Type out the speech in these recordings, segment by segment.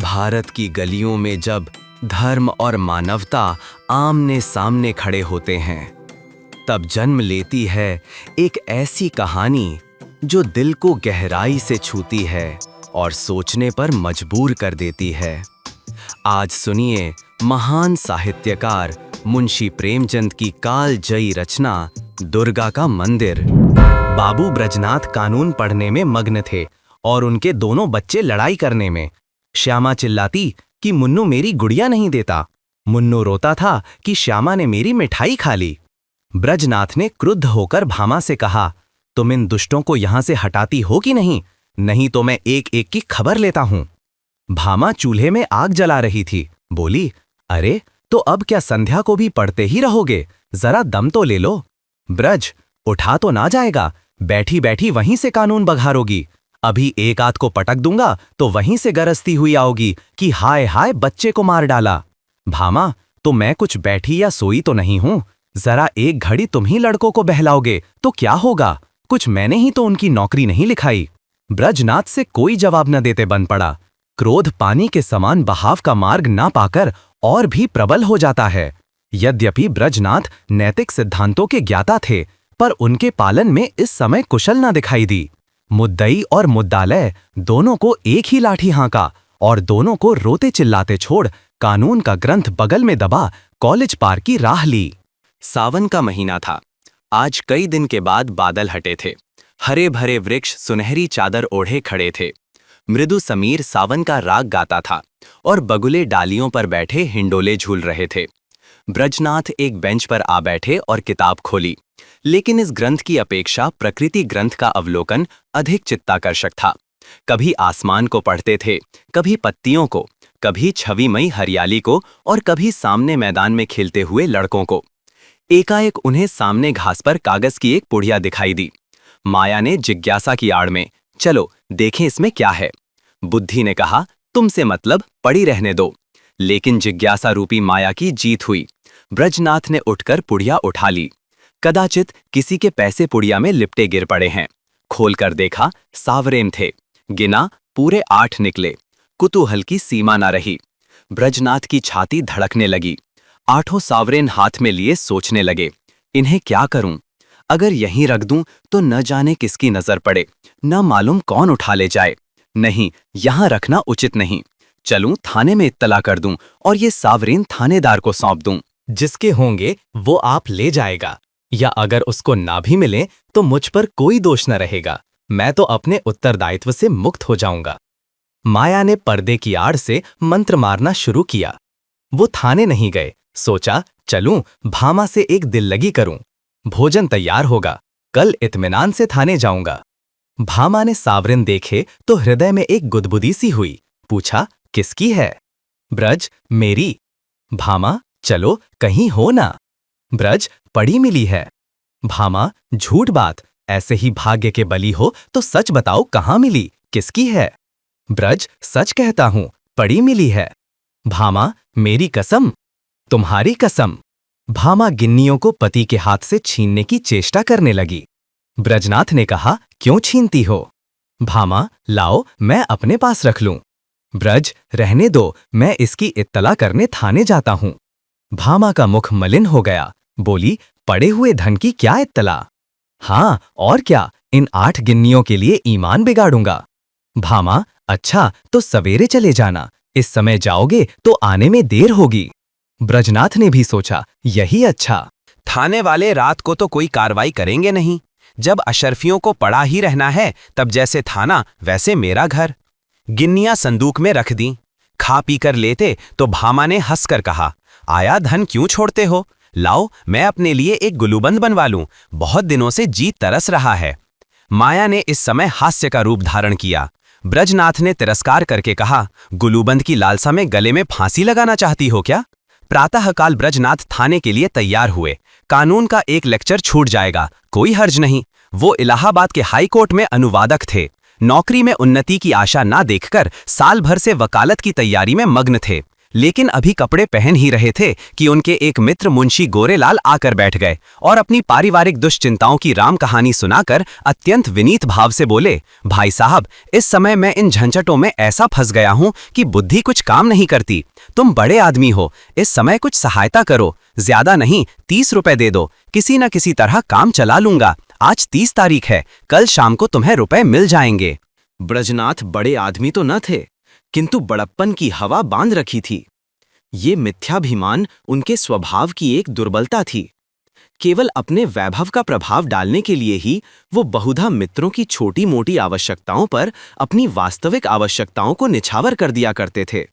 भारत की गलियों में जब धर्म और मानवता आमने सामने खड़े होते हैं, तब जन्म लेती है एक ऐसी कहानी जो दिल को गहराई से छूती है और सोचने पर मजबूर कर देती है। आज सुनिए महान साहित्यकार मुंशी प्रेमचंद की कालजयी रचना दुर्गा का मंदिर। बाबू ब्रजनाथ कानून पढ़ने में मग्न थे और उनके दोनों बच्चे लड़ाई करने में। श्यामा चिल्लाती कि मुन्नू मेरी गुड़िया नहीं देता। मुन्नू रोता था कि श्यामा ने मेरी मिठाई खा ली। ब्रजनाथ ने क्रुद्ध होकर भामा से कहा, तुम इन दुष्टों को यहां से हटाती हो कि नहीं? नहीं तो मैं एक एक की खबर लेता हूं। भामा चूल्हे में आग जला रही थी। बोली, अरे तो अब क्या संध्या को भी पढ़ते ही रहोगे? जरा दम तो ले लो। ब्रज, उठा तो ना जाएगा? बैठी बैठी वहीं से कानून बघारोगी। अभी एक आध को पटक दूंगा तो वहीं से गरजती हुई आओगी कि हाय हाय बच्चे को मार डाला। भामा, तो मैं कुछ बैठी या सोई तो नहीं हूं। जरा एक घड़ी तुम ही लड़कों को बहलाओगे तो क्या होगा? कुछ मैंने ही तो उनकी नौकरी नहीं लिखाई। ब्रजनाथ से कोई जवाब न देते बन पड़ा। क्रोध पानी के समान बहाव का मार्ग ना पाकर और भी प्रबल हो जाता है। यद्यपि ब्रजनाथ नैतिक सिद्धांतों के ज्ञाता थे, पर उनके पालन में इस समय कुशल न दिखाई दी। मुद्दई और मुद्दालय दोनों को एक ही लाठी हाँका और दोनों को रोते चिल्लाते छोड़ कानून का ग्रंथ बगल में दबा कॉलेज पार की राह ली। सावन का महीना था। आज कई दिन के बाद बादल हटे थे। हरे भरे वृक्ष सुनहरी चादर ओढ़े खड़े थे। मृदु समीर सावन का राग गाता था और बगुले डालियों पर बैठे हिंडोले झूल रहे थे। ब्रजनाथ एक बेंच पर आ बैठे और किताब खोली, लेकिन इस ग्रंथ की अपेक्षा प्रकृति ग्रंथ का अवलोकन अधिक चित्ताकर्षक था। कभी आसमान को पढ़ते थे, कभी पत्तियों को, कभी छविमयी हरियाली को और कभी सामने मैदान में खेलते हुए लड़कों को। एकाएक उन्हें सामने घास पर कागज की एक पुड़िया दिखाई दी। माया ने जिज्ञासा की आड़ में, चलो देखें इसमें क्या है। बुद्धि ने कहा, तुमसे मतलब, पड़ी रहने दो। लेकिन जिज्ञासा रूपी माया की जीत हुई। ब्रजनाथ ने उठकर पुड़िया उठा ली। कदाचित किसी के पैसे पुड़िया में लिपटे गिर पड़े हैं। खोलकर देखा, सावरेन थे। गिना, पूरे 8 निकले। कुतूहल की सीमा न रही। ब्रजनाथ की छाती धड़कने लगी। 8 सावरेन हाथ में लिए सोचने लगे, इन्हें क्या करूं? अगर यहीं रख दूं तो न जाने किसकी नजर पड़े, न मालूम कौन उठा ले जाए। नहीं, यहां रखना उचित नहीं। चलूं थाने में इत्तला कर दूं और ये सावरेन थानेदार को सौंप दूं। जिसके होंगे वो आप ले जाएगा, या अगर उसको ना भी मिले तो मुझ पर कोई दोष न रहेगा। मैं तो अपने उत्तरदायित्व से मुक्त हो जाऊंगा। माया ने पर्दे की आड़ से मंत्र मारना शुरू किया। वो थाने नहीं गए। सोचा, चलूं भामा से एक दिल लगी करूं। भोजन तैयार होगा, कल इत्मीनान से थाने जाऊंगा। भामा ने सावरेन देखे तो हृदय में एक गुदगुदी सी हुई। पूछा, किसकी है? ब्रज, मेरी। भामा, चलो कहीं हो ना। ब्रज, पड़ी मिली है। भामा, झूठ बात, ऐसे ही भाग्य के बली हो तो सच बताओ कहाँ मिली, किसकी है? ब्रज, सच कहता हूं, पड़ी मिली है। भामा, मेरी कसम। तुम्हारी कसम। भामा गिन्नियों को पति के हाथ से छीनने की चेष्टा करने लगी। ब्रजनाथ ने कहा, क्यों छीनती हो? भामा, लाओ मैं अपने पास रख लूं। ब्रज, रहने दो, मैं इसकी इत्तला करने थाने जाता हूं। भामा का मुख मलिन हो गया। बोली, पड़े हुए धन की क्या इत्तला? हाँ और क्या, इन 8 गिन्नियों के लिए ईमान बिगाड़ूंगा। भामा, अच्छा तो सवेरे चले जाना, इस समय जाओगे तो आने में देर होगी। ब्रजनाथ ने भी सोचा, यही अच्छा। थाने वाले रात को तो कोई कार्रवाई करेंगे नहीं। जब अशर्फियों को पड़ा ही रहना है, तब जैसे थाना वैसे मेरा घर। गिन्नियां संदूक में रख दी। खा पी कर लेते तो भामा ने हंसकर कहा, आया धन क्यों छोड़ते हो? लाओ मैं अपने लिए एक गुलूबंद बनवा लूं, बहुत दिनों से जी तरस रहा है। माया ने इस समय हास्य का रूप धारण किया। ब्रजनाथ ने तिरस्कार करके कहा, गुलूबंद की लालसा में गले में फांसी लगाना चाहती हो क्या? प्रातःकाल ब्रजनाथ थाने के लिए तैयार हुए। कानून का एक लेक्चर छूट जाएगा, कोई हर्ज नहीं। वो इलाहाबाद के हाई कोर्ट में अनुवादक थे। नौकरी में उन्नति की आशा ना देखकर साल भर से वकालत की तैयारी में मग्न थे। लेकिन अभी कपड़े पहन ही रहे थे कि उनके एक मित्र मुंशी गोरेलाल आकर बैठ गए और अपनी पारिवारिक दुश्चिंताओं की राम कहानी सुनाकर अत्यंत विनीत भाव से बोले, भाई साहब, इस समय मैं इन झंझटों में ऐसा फंस गया हूं कि बुद्धि कुछ काम नहीं करती। तुम बड़े आदमी हो, इस समय कुछ सहायता करो। ज्यादा नहीं, 30 रुपए दे दो, किसी न किसी तरह काम चला लूंगा। आज 30 तारीख है, कल शाम को तुम्हें रुपए मिल जाएंगे। ब्रजनाथ बड़े आदमी तो न थे, किंतु बड़प्पन की हवा बांध रखी थी। ये मिथ्याभिमान उनके स्वभाव की एक दुर्बलता थी। केवल अपने वैभव का प्रभाव डालने के लिए ही वो बहुधा मित्रों की छोटी मोटी आवश्यकताओं पर अपनी वास्तविक आवश्यकताओं को निछावर कर दिया करते थे।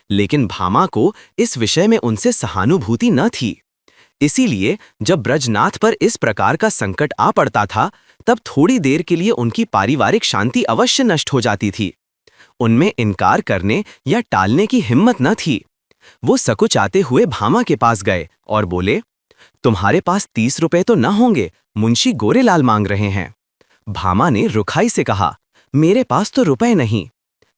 लेकिन भामा को इस विषय में उनसे सहानुभूति न थी। इसीलिए जब ब्रजनाथ पर इस प्रकार का संकट आ पड़ता था, तब थोड़ी देर के लिए उनकी पारिवारिक शांति अवश्य नष्ट हो जाती थी। उनमें इनकार करने या टालने की हिम्मत न थी। वो सकुचाते हुए भामा के पास गए और बोले, तुम्हारे पास 30 रुपए तो न होंगे, मुंशी गोरेलाल मांग रहे हैं। भामा ने रुखाई से कहा, मेरे पास तो रुपए नहीं।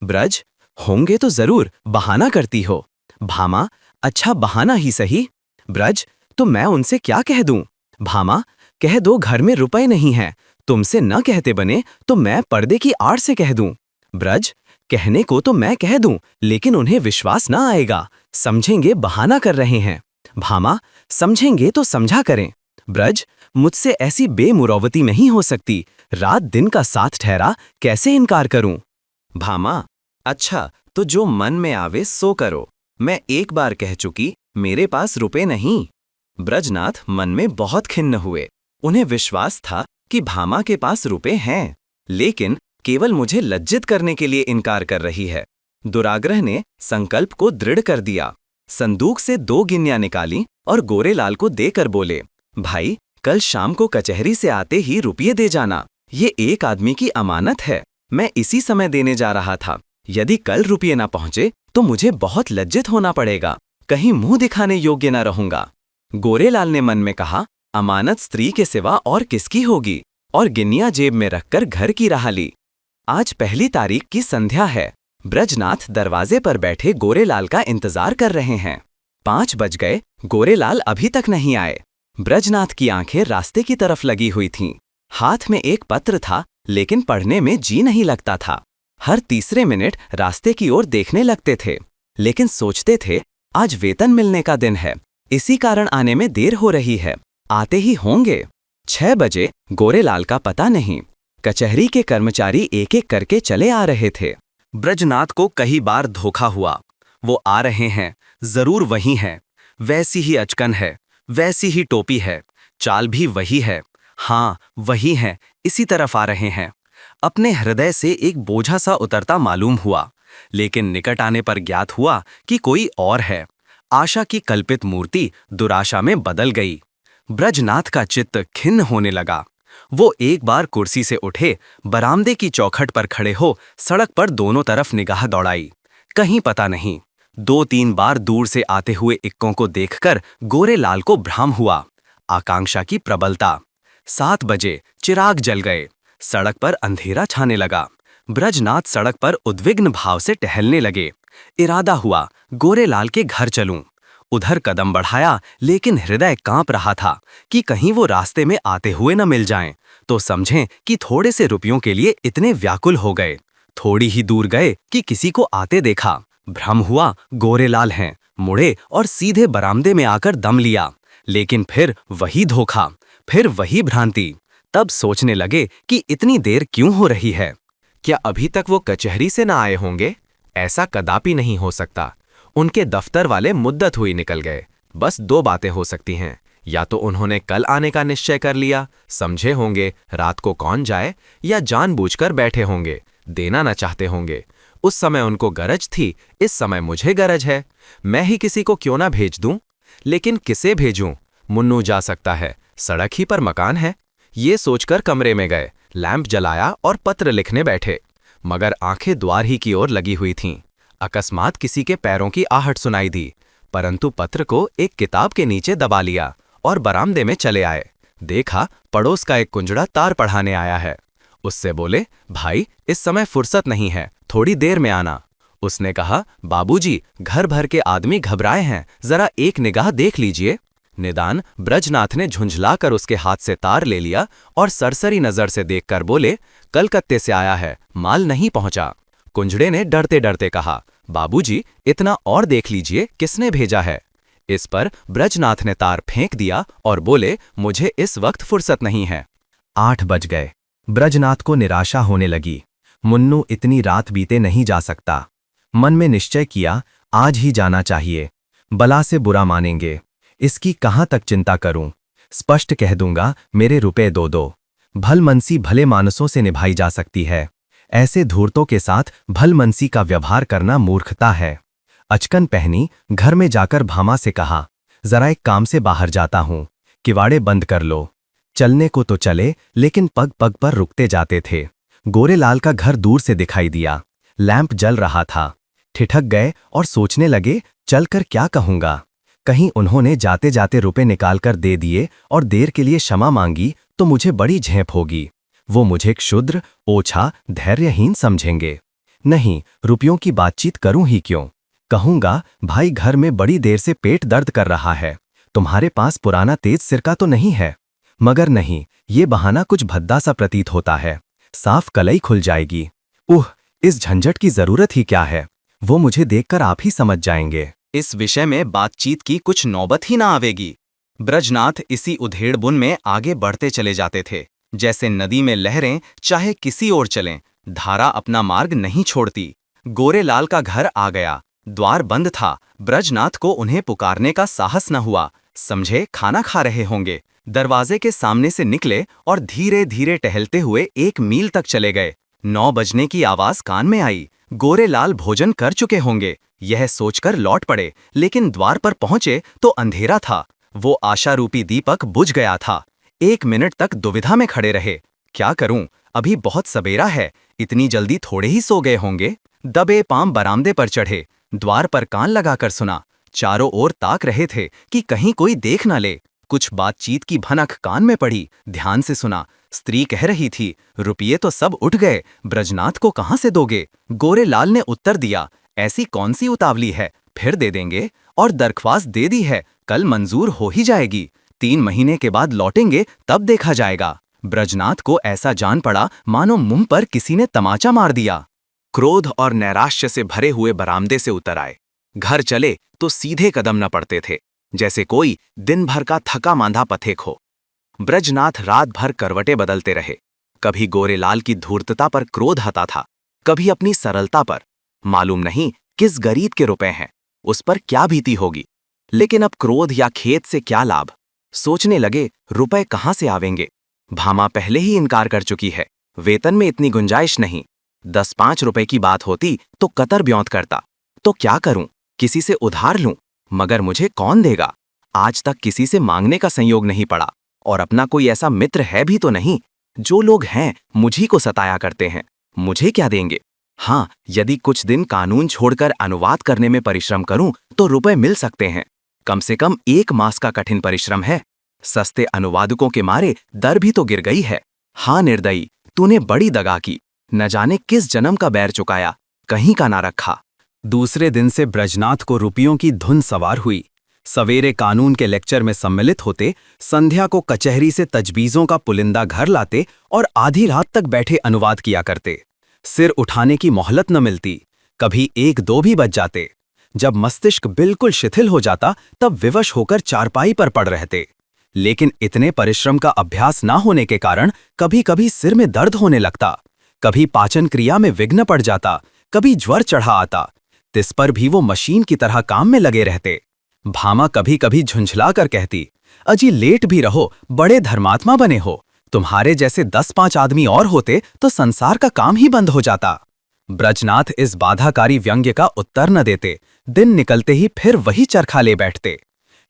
ब्रज, होंगे तो जरूर, बहाना करती हो। भामा, अच्छा बहाना ही सही। ब्रज, तो मैं उनसे क्या कह दूं? भामा, कह दो घर में रुपए नहीं हैं, तुमसे न कहते बने तो मैं पर्दे की आड़ से कह दूं। ब्रज, कहने को तो मैं कह दूं, लेकिन उन्हें विश्वास ना आएगा, समझेंगे बहाना कर रहे हैं। भामा, समझेंगे तो समझा करें। ब्रज, मुझसे ऐसी बेमुरौवती नहीं हो सकती, रात दिन का साथ ठहरा, कैसे इनकार करूं? भामा, अच्छा तो जो मन में आवे सो करो, मैं एक बार कह चुकी, मेरे पास रुपए नहीं। ब्रजनाथ मन में बहुत खिन्न हुए। उन्हें विश्वास था कि भामा के पास रुपए हैं, लेकिन केवल मुझे लज्जित करने के लिए इनकार कर रही है। दुराग्रह ने संकल्प को दृढ़ कर दिया। संदूक से 2 गिन्नियां निकाली और गोरेलाल को देकर बोले, भाई, कल शाम को कचहरी से आते ही रुपये दे जाना। ये एक आदमी की अमानत है, मैं इसी समय देने जा रहा था। यदि कल रुपये ना पहुंचे तो मुझे बहुत लज्जित होना पड़ेगा, कहीं मुंह दिखाने योग्य न रहूंगा। गोरेलाल ने मन में कहा, अमानत स्त्री के सिवा और किसकी होगी, और गिन्नियां जेब में रखकर घर की राह ली। आज पहली तारीख की संध्या है। ब्रजनाथ दरवाजे पर बैठे गोरेलाल का इंतजार कर रहे हैं। 5 बज गए, गोरेलाल अभी तक नहीं आए। ब्रजनाथ की आंखें रास्ते की तरफ लगी हुई थीं। हाथ में एक पत्र था, लेकिन पढ़ने में जी नहीं लगता था। हर तीसरे मिनट रास्ते की ओर देखने लगते थे, लेकिन सोचते थे, आज वेतन मिलने का दिन है, इसी कारण आने में देर हो रही है, आते ही होंगे। 6 बजे, गोरेलाल का पता नहीं। कचहरी के कर्मचारी एक एक करके चले आ रहे थे। ब्रजनाथ को कई बार धोखा हुआ। वो आ रहे हैं, जरूर वही हैं, वैसी ही अचकन है, वैसी ही टोपी है, चाल भी वही है। हाँ, वही हैं, इसी तरफ आ रहे हैं। अपने हृदय से एक बोझा सा उतरता मालूम हुआ, लेकिन निकट आने पर ज्ञात हुआ कि कोई और है। आशा की कल्पित मूर्ति दुराशा में बदल गई। ब्रजनाथ का चित्त खिन्न होने लगा। वो एक बार कुर्सी से उठे, बरामदे की चौखट पर खड़े हो सड़क पर दोनों तरफ निगाह दौड़ाई। कहीं पता नहीं। 2-3 बार दूर से आते हुए इक्कों को देखकर गोरेलाल को भ्रम हुआ। आकांक्षा की प्रबलता। 7 बजे चिराग जल गए। सड़क पर अंधेरा छाने लगा। ब्रजनाथ सड़क पर उद्विग्न भाव से टहलने लगे। इरादा हुआ, गोरेलाल के घर चलूं। उधर कदम बढ़ाया, लेकिन हृदय कांप रहा था कि कहीं वो रास्ते में आते हुए न मिल जाएं, तो समझें कि थोड़े से रुपयों के लिए इतने व्याकुल हो गए। थोड़ी ही दूर गए कि किसी को आते देखा। भ्रम हुआ गोरेलाल हैं, मुड़े और सीधे बरामदे में आकर दम लिया। लेकिन फिर वही धोखा, फिर वही भ्रांति। तब सोचने लगे कि इतनी देर क्यों हो रही है। क्या अभी तक वो कचहरी से ना आए होंगे? ऐसा कदापि नहीं हो सकता। उनके दफ्तर वाले मुद्दत हुई निकल गए। बस 2 बातें हो सकती हैं, या तो उन्होंने कल आने का निश्चय कर लिया, समझे होंगे रात को कौन जाए, या जानबूझकर बैठे होंगे, देना न चाहते होंगे। उस समय उनको गरज थी, इस समय मुझे गरज है, मैं ही किसी को क्यों ना भेज दूं? लेकिन किसे भेजूं? मुन्नू जा सकता है, सड़क ही पर मकान है। ये सोचकर कमरे में गए, लैंप जलाया और पत्र लिखने बैठे, मगर आंखें द्वार ही की ओर लगी हुई थीं। अकस्मात किसी के पैरों की आहट सुनाई दी, परंतु पत्र को एक किताब के नीचे दबा लिया और बरामदे में चले आए। देखा, पड़ोस का एक कुंजड़ा तार पढ़ाने आया है। उससे बोले, भाई, इस समय फुर्सत नहीं है, थोड़ी देर में आना। उसने कहा, बाबूजी, घर भर के आदमी घबराए हैं, जरा एक निगाह देख लीजिए। निदान ब्रजनाथ ने झुंझलाकर उसके हाथ से तार ले लिया और सरसरी नजर से देखकर बोले, कलकत्ते से आया है, माल नहीं पहुंचा। कुंजड़े ने डरते डरते कहा, बाबूजी, इतना और देख लीजिए, किसने भेजा है। इस पर ब्रजनाथ ने तार फेंक दिया और बोले, मुझे इस वक्त फुर्सत नहीं है। 8 बज गए। ब्रजनाथ को निराशा होने लगी। मुन्नू इतनी रात बीते नहीं जा सकता। मन में निश्चय किया, आज ही जाना चाहिए। बला से बुरा मानेंगे, इसकी कहाँ तक चिंता करूं। स्पष्ट कह दूंगा, मेरे रुपए दो। भलमनसी भले मानसों से निभाई जा सकती है, ऐसे धूर्तों के साथ भलमनसी का व्यवहार करना मूर्खता है। अचकन पहनी घर में जाकर भामा से कहा, जरा एक काम से बाहर जाता हूं, किवाड़े बंद कर लो। चलने को तो चले, लेकिन पग पग पर रुकते जाते थे। गोरेलाल का घर दूर से दिखाई दिया, लैंप जल रहा था। ठिठक गए और सोचने लगे, चलकर क्या कहूंगा। कहीं उन्होंने जाते जाते रुपए निकालकर दे दिए और देर के लिए क्षमा मांगी तो मुझे बड़ी झेप होगी। वो मुझे क्षुद्र, ओछा, धैर्यहीन समझेंगे। नहीं, रुपयों की बातचीत करूं ही क्यों। कहूंगा, भाई, घर में बड़ी देर से पेट दर्द कर रहा है, तुम्हारे पास पुराना तेज सिरका तो नहीं है। मगर नहीं, ये बहाना कुछ भद्दा सा प्रतीत होता है, साफ कलई खुल जाएगी। इस झंझट की जरूरत ही क्या है, वो मुझे देखकर आप ही समझ जाएंगे। इस विषय में बातचीत की कुछ नौबत ही ना आवेगी। ब्रजनाथ इसी उधेड़बुन में आगे बढ़ते चले जाते थे। जैसे नदी में लहरें चाहे किसी ओर चलें, धारा अपना मार्ग नहीं छोड़ती। गोरेलाल का घर आ गया, द्वार बंद था। ब्रजनाथ को उन्हें पुकारने का साहस न हुआ, समझे खाना खा रहे होंगे। दरवाजे के सामने से निकले और धीरे धीरे टहलते हुए 1 मील तक चले गए। 9 बजने की आवाज कान में आई। गोरेलाल भोजन कर चुके होंगे, यह सोचकर लौट पड़े, लेकिन द्वार पर पहुंचे तो अंधेरा था। वो आशारूपी दीपक बुझ गया था। 1 मिनट तक दुविधा में खड़े रहे। क्या करूं, अभी बहुत सवेरा है, इतनी जल्दी थोड़े ही सो गए होंगे। दबे पांव बरामदे पर चढ़े, द्वार पर कान लगाकर सुना। चारों ओर ताक रहे थे कि कहीं कोई देख न ले। कुछ बातचीत की भनक कान में पड़ी, ध्यान से सुना। स्त्री कह रही थी, रुपये तो सब उठ गए, ब्रजनाथ को कहां से दोगे। गोरेलाल ने उत्तर दिया, ऐसी कौन सी उतावली है, फिर दे देंगे। और दरख्वास्त दे दी है, कल मंजूर हो ही जाएगी। 3 महीने के बाद लौटेंगे, तब देखा जाएगा। ब्रजनाथ को ऐसा जान पड़ा मानो मुंह पर किसी ने तमाचा मार दिया। क्रोध और नैराश्य से भरे हुए बरामदे से उतर आए। घर चले तो सीधे कदम न पड़ते थे, जैसे कोई दिन भर का थका मांधा पथिक हो। ब्रजनाथ रात भर करवटें बदलते रहे। कभी गोरेलाल की धूर्तता पर क्रोध आता था, कभी अपनी सरलता पर। मालूम नहीं किस गरीब के रुपए हैं, उस पर क्या भीती होगी। लेकिन अब क्रोध या खेद से क्या लाभ। सोचने लगे, रुपए कहां से आवेंगे। भामा पहले ही इनकार कर चुकी है, वेतन में इतनी गुंजाइश नहीं। 10-5 रुपए की बात होती तो कतर ब्योंत करता। तो क्या करूं, किसी से उधार लूं, मगर मुझे कौन देगा। आज तक किसी से मांगने का संयोग नहीं पड़ा, और अपना कोई ऐसा मित्र है भी तो नहीं। जो लोग हैं मुझी को सताया करते हैं, मुझे क्या देंगे। हाँ, यदि कुछ दिन कानून छोड़कर अनुवाद करने में परिश्रम करूं तो रुपए मिल सकते हैं। कम से कम 1 मास का कठिन परिश्रम है। सस्ते अनुवादकों के मारे दर भी तो गिर गई है। हाँ निर्दयी, तूने बड़ी दगा की, न जाने किस जन्म का बैर चुकाया, कहीं का ना रखा। दूसरे दिन से ब्रजनाथ को रुपयों की धुन सवार हुई। सवेरे कानून के लेक्चर में सम्मिलित होते, संध्या को कचहरी से तजवीज़ों का पुलिंदा घर लाते और आधी रात तक बैठे अनुवाद किया करते। सिर उठाने की मोहलत न मिलती, कभी 1-2 भी बज जाते। जब मस्तिष्क बिल्कुल शिथिल हो जाता तब विवश होकर चारपाई पर पड़ रहते। लेकिन इतने परिश्रम का अभ्यास ना होने के कारण कभी कभी सिर में दर्द होने लगता, कभी पाचन क्रिया में विघ्न पड़ जाता, कभी ज्वर चढ़ा आता। तिस पर भी वो मशीन की तरह काम में लगे रहते। भामा कभी कभी झुंझला कर कहती, अजी लेट भी रहो, बड़े धर्मात्मा बने हो, तुम्हारे जैसे 10-5 आदमी और होते तो संसार का काम ही बंद हो जाता। ब्रजनाथ इस बाधाकारी व्यंग्य का उत्तर न देते। दिन निकलते ही फिर वही चरखा ले बैठते।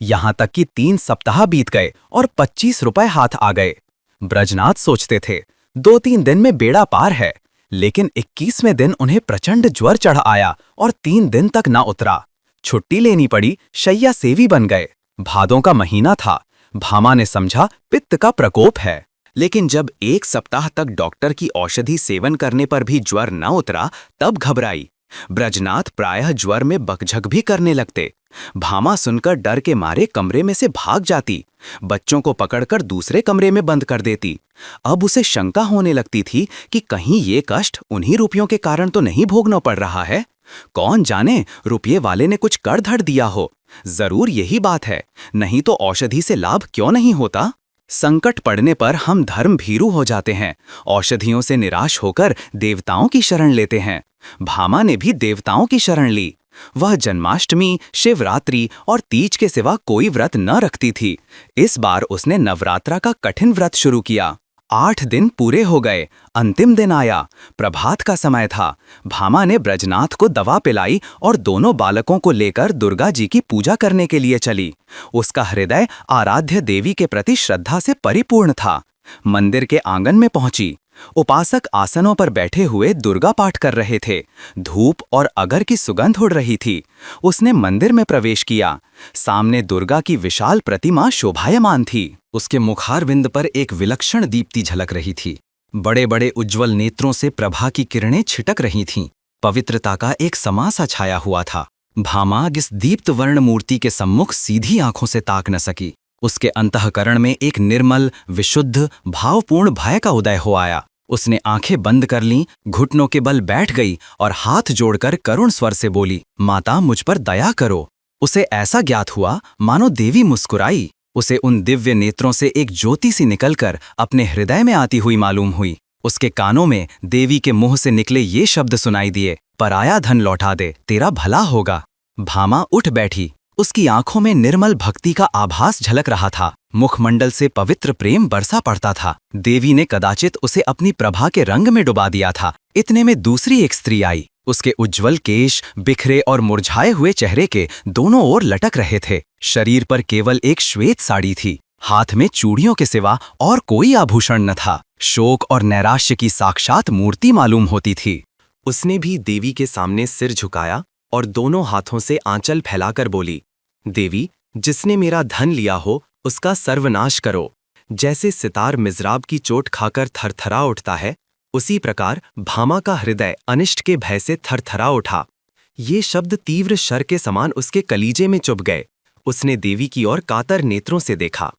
यहां तक कि 3 सप्ताह बीत गए और 25 रुपए हाथ आ गए। ब्रजनाथ सोचते थे, 2-3 दिन में बेड़ा पार है। लेकिन 21वें दिन उन्हें प्रचंड ज्वर चढ़ आया और 3 दिन तक ना उतरा। छुट्टी लेनी पड़ी, शैया सेवी बन गए। भादों का महीना था। भामा ने समझा पित्त का प्रकोप है। लेकिन जब 1 सप्ताह तक डॉक्टर की औषधि सेवन करने पर भी ज्वर न उतरा, तब घबराई। ब्रजनाथ प्रायः ज्वर में बकझक भी करने लगते। भामा सुनकर डर के मारे कमरे में से भाग जाती, बच्चों को पकड़कर दूसरे कमरे में बंद कर देती। अब उसे शंका होने लगती थी कि कहीं ये कष्ट उन्हीं रुपयों के कारण तो नहीं भोगना पड़ रहा है। कौन जाने रुपये वाले ने कुछ कर धड़ दिया हो। जरूर यही बात है, नहीं तो औषधि से लाभ क्यों नहीं होता। संकट पड़ने पर हम धर्म भीरू हो जाते हैं, औषधियों से निराश होकर देवताओं की शरण लेते हैं। भामा ने भी देवताओं की शरण ली। वह जन्माष्टमी, शिवरात्रि और तीज के सिवा कोई व्रत न रखती थी। इस बार उसने नवरात्रा का कठिन व्रत शुरू किया। 8 दिन पूरे हो गए, अंतिम दिन आया। प्रभात का समय था। भामा ने ब्रजनाथ को दवा पिलाई और दोनों बालकों को लेकर दुर्गा जी की पूजा करने के लिए चली। उसका हृदय आराध्य देवी के प्रति श्रद्धा से परिपूर्ण था। मंदिर के आंगन में पहुंची। उपासक आसनों पर बैठे हुए दुर्गा पाठ कर रहे थे। धूप और अगर की सुगंध उड़ रही थी। उसने मंदिर में प्रवेश किया। सामने दुर्गा की विशाल प्रतिमा शोभायमान थी। उसके मुखारविंद पर एक विलक्षण दीप्ति झलक रही थी। बड़े बड़े उज्ज्वल नेत्रों से प्रभा की किरणें छिटक रही थीं। पवित्रता का एक समासा छाया हुआ था। भामा इस दीप्त वर्ण मूर्ति के सम्मुख सीधी आंखों से ताक न सकी। उसके अंतःकरण में एक निर्मल, विशुद्ध, भावपूर्ण भय का उदय हो आया। उसने आंखें बंद कर लीं, घुटनों के बल बैठ गई और हाथ जोड़कर करुण स्वर से बोली, माता मुझ पर दया करो। उसे ऐसा ज्ञात हुआ मानो देवी मुस्कुराई। उसे उन दिव्य नेत्रों से एक ज्योति सी निकलकर अपने हृदय में आती हुई मालूम हुई। उसके कानों में देवी के मुंह से निकले ये शब्द सुनाई दिए, पराया धन लौटा दे, तेरा भला होगा। भामा उठ बैठी। उसकी आंखों में निर्मल भक्ति का आभास झलक रहा था। मुखमंडल से पवित्र प्रेम बरसा पड़ता था। देवी ने कदाचित उसे अपनी प्रभा के रंग में डुबा दिया था। इतने में दूसरी एक स्त्री आई। उसके उज्ज्वल केश बिखरे और मुरझाए हुए चेहरे के दोनों ओर लटक रहे थे। शरीर पर केवल एक श्वेत साड़ी थी। हाथ में चूड़ियों के सिवा और कोई आभूषण न था। शोक और नैराश्य की साक्षात मूर्ति मालूम होती थी। उसने भी देवी के सामने सिर झुकाया और दोनों हाथों से आंचल फैलाकर बोली, देवी, जिसने मेरा धन लिया हो उसका सर्वनाश करो। जैसे सितार मिज़राब की चोट खाकर थरथरा उठता है, उसी प्रकार भामा का हृदय अनिष्ट के भय से थरथरा उठा। ये शब्द तीव्र शर के समान उसके कलीजे में चुभ गए। उसने देवी की ओर कातर नेत्रों से देखा।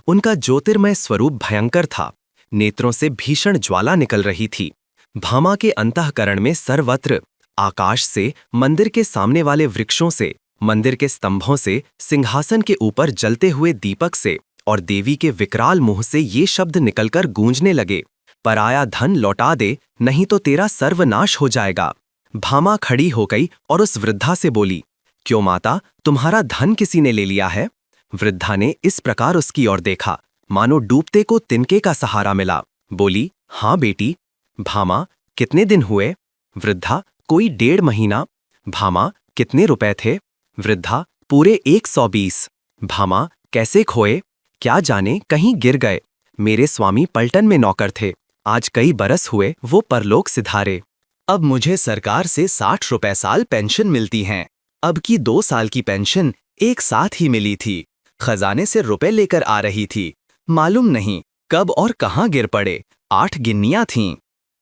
उनका ज्योतिर्मय स्वरूप भयंकर था। नेत्रों से भीषण ज्वाला निकल रही थी। भामा के अंतःकरण में सर्वत्र, आकाश से, मंदिर के सामने वाले वृक्षों से, मंदिर के स्तंभों से, सिंहासन के ऊपर जलते हुए दीपक से और देवी के विकराल मुंह से ये शब्द निकलकर गूंजने लगे, पराया धन लौटा दे, नहीं तो तेरा सर्वनाश हो जाएगा। भामा खड़ी हो गई और उस वृद्धा से बोली, क्यों माता, तुम्हारा धन किसी ने ले लिया है? वृद्धा ने इस प्रकार उसकी ओर देखा मानो डूबते को तिनके का सहारा मिला। बोली, हाँ बेटी। भामा, कितने दिन हुए? वृद्धा, कोई 1.5 महीना। भामा, कितने रुपए थे? वृद्धा, पूरे 120। भामा, कैसे खोए? क्या जाने, कहीं गिर गए। मेरे स्वामी पलटन में नौकर थे, आज कई बरस हुए वो परलोक सिधारे। अब मुझे सरकार से 60 रुपए साल पेंशन मिलती हैं। अब की 2 साल की पेंशन एक साथ ही मिली थी। खजाने से रुपए लेकर आ रही थी। मालूम नहीं कब और कहाँ गिर पड़े। 8 गिन्नियां थीं।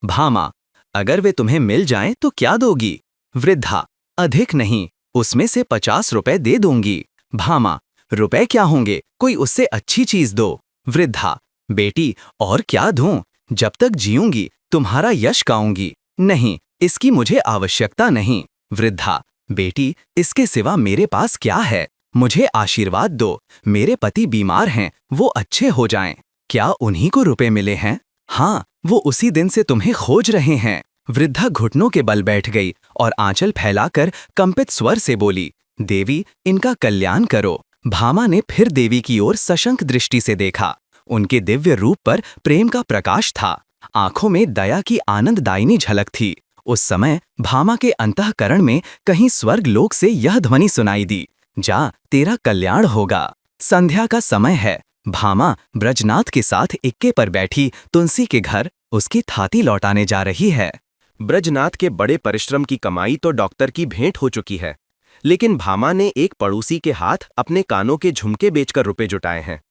भामा, अगर वे तुम्हें मिल जाएं तो क्या दोगी? वृद्धा, अधिक नहीं, उसमें से 50 रुपए दे दूंगी। भामा, रुपए क्या होंगे, कोई उससे अच्छी चीज दो। वृद्धा, बेटी, और क्या दूं? जब तक जीऊंगी तुम्हारा यश गाऊंगी। नहीं, इसकी मुझे आवश्यकता नहीं। वृद्धा, बेटी, इसके सिवा मेरे पास क्या है? मुझे आशीर्वाद दो। मेरे पति बीमार हैं, वो अच्छे हो जाएं। क्या उन्हीं को रुपए मिले हैं? हाँ, वो उसी दिन से तुम्हें खोज रहे हैं। वृद्धा घुटनों के बल बैठ गई और आंचल फैलाकर कंपित स्वर से बोली, देवी, इनका कल्याण करो। भामा ने फिर देवी की ओर सशंक दृष्टि से देखा। उनके दिव्य रूप पर प्रेम का प्रकाश था। आंखों में दया की आनंददायिनी झलक थी। उस समय भामा के अंतःकरण में कहीं स्वर्ग लोक से यह ध्वनि सुनाई दी, जा, तेरा कल्याण होगा। संध्या का समय है। भामा ब्रजनाथ के साथ इक्के पर बैठी तुलसी के घर उसकी थाती लौटाने जा रही है। ब्रजनाथ के बड़े परिश्रम की कमाई तो डॉक्टर की भेंट हो चुकी है, लेकिन भामा ने एक पड़ोसी के हाथ अपने कानों के झुमके बेचकर रुपए जुटाए हैं।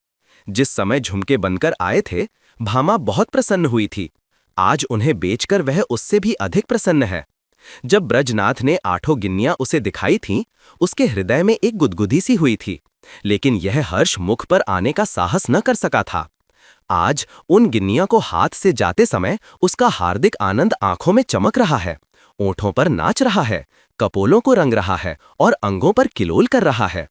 जिस समय झुमके बनकर आए थे, भामा बहुत प्रसन्न हुई थी। आज उन्हें बेचकर वह उससे भी अधिक प्रसन्न है। जब ब्रजनाथ ने 8 गिन्नियां उसे दिखाई थीं, उसके हृदय में एक गुदगुदी सी हुई थी, लेकिन यह हर्ष मुख पर आने का साहस न कर सका था। आज उन गिन्नियों को हाथ से जाते समय उसका हार्दिक आनंद आंखों में चमक रहा है, ओंठों पर नाच रहा है, कपोलों को रंग रहा है और अंगों पर किलोल कर रहा है।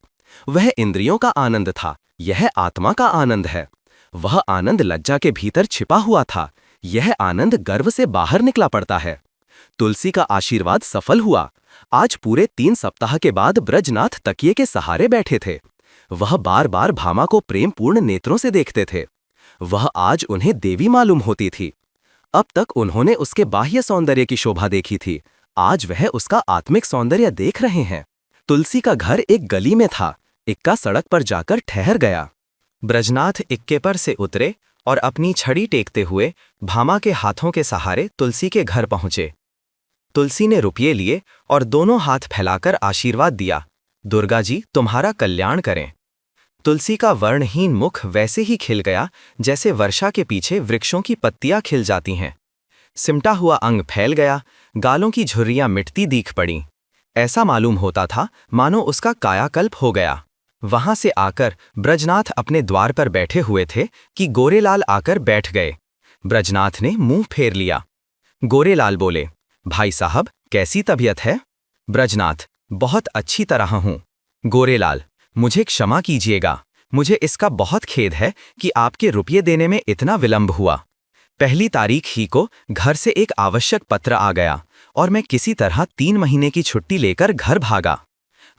वह इंद्रियों का आनंद था, यह आत्मा का आनंद है। वह आनंद लज्जा के भीतर छिपा हुआ था, यह आनंद गर्व से बाहर निकला पड़ता है। तुलसी का आशीर्वाद सफल हुआ। आज पूरे 3 सप्ताह के बाद ब्रजनाथ तकिए के सहारे बैठे थे। वह बार बार भामा को प्रेमपूर्ण नेत्रों से देखते थे। वह आज उन्हें देवी मालूम होती थी। अब तक उन्होंने उसके बाह्य सौंदर्य की शोभा देखी थी, आज वह उसका आत्मिक सौंदर्य देख रहे हैं। तुलसी का घर एक गली में था। इक्का सड़क पर जाकर ठहर गया। ब्रजनाथ इक्के पर से उतरे और अपनी छड़ी टेकते हुए भामा के हाथों के सहारे तुलसी के घर पहुंचे। तुलसी ने रुपये लिए और दोनों हाथ फैलाकर आशीर्वाद दिया, दुर्गा जी तुम्हारा कल्याण करें। तुलसी का वर्णहीन मुख वैसे ही खिल गया जैसे वर्षा के पीछे वृक्षों की पत्तियां खिल जाती हैं। सिमटा हुआ अंग फैल गया, गालों की झुर्रियां मिटती दीख पड़ीं। ऐसा मालूम होता था मानो उसका कायाकल्प हो गया। वहां से आकर ब्रजनाथ अपने द्वार पर बैठे हुए थे कि गोरेलाल आकर बैठ गए। ब्रजनाथ ने मुंह फेर लिया। गोरेलाल बोले, भाई साहब कैसी तबीयत है? ब्रजनाथ, बहुत अच्छी तरह हूं। गोरेलाल, मुझे क्षमा कीजिएगा, मुझे इसका बहुत खेद है कि आपके रुपये देने में इतना विलंब हुआ। पहली तारीख ही को घर से एक आवश्यक पत्र आ गया और मैं किसी तरह 3 महीने की छुट्टी लेकर घर भागा।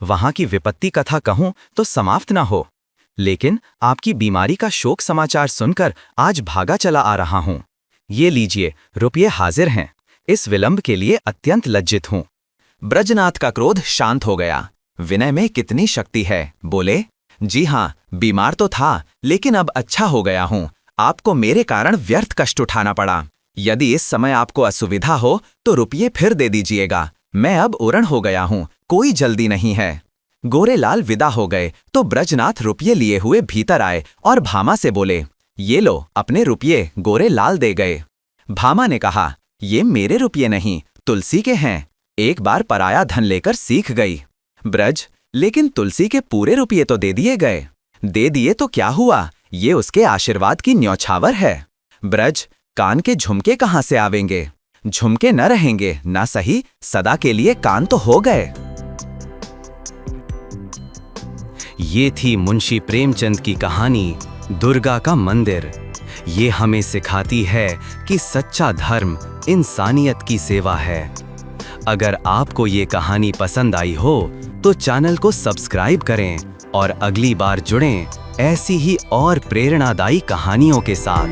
वहां की विपत्ति कथा कहूं तो समाप्त ना हो, लेकिन आपकी बीमारी का शोक समाचार सुनकर आज भागा चला आ रहा हूं। ये लीजिए, रुपये हाजिर हैं। इस विलंब के लिए अत्यंत लज्जित हूं। ब्रजनाथ का क्रोध शांत हो गया। विनय में कितनी शक्ति है। बोले, जी हाँ, बीमार तो था लेकिन अब अच्छा हो गया हूं। आपको मेरे कारण व्यर्थ कष्ट उठाना पड़ा। यदि इस समय आपको असुविधा हो तो रुपये फिर दे दीजिएगा। मैं अब उरण हो गया हूं, कोई जल्दी नहीं है। गोरेलाल विदा हो गए तो ब्रजनाथ रुपये लिए हुए भीतर आए और भामा से बोले, ये लो अपने रुपये। गोरेलाल दे गए। भामा ने कहा, ये मेरे रुपये नहीं, तुलसी के हैं। एक बार पराया धन लेकर सीख गई। ब्रज, लेकिन तुलसी के पूरे रुपये तो दे दिए गए। दे दिए तो क्या हुआ, ये उसके आशीर्वाद की न्यौछावर है। ब्रज, कान के झुमके कहाँ से आवेंगे? झुमके न रहेंगे ना सही, सदा के लिए कान तो हो गए। ये थी मुंशी प्रेमचंद की कहानी दुर्गा का मंदिर। ये हमें सिखाती है कि सच्चा धर्म इंसानियत की सेवा है। अगर आपको ये कहानी पसंद आई हो तो चैनल को सब्सक्राइब करें और अगली बार जुड़ें ऐसी ही और प्रेरणादायी कहानियों के साथ।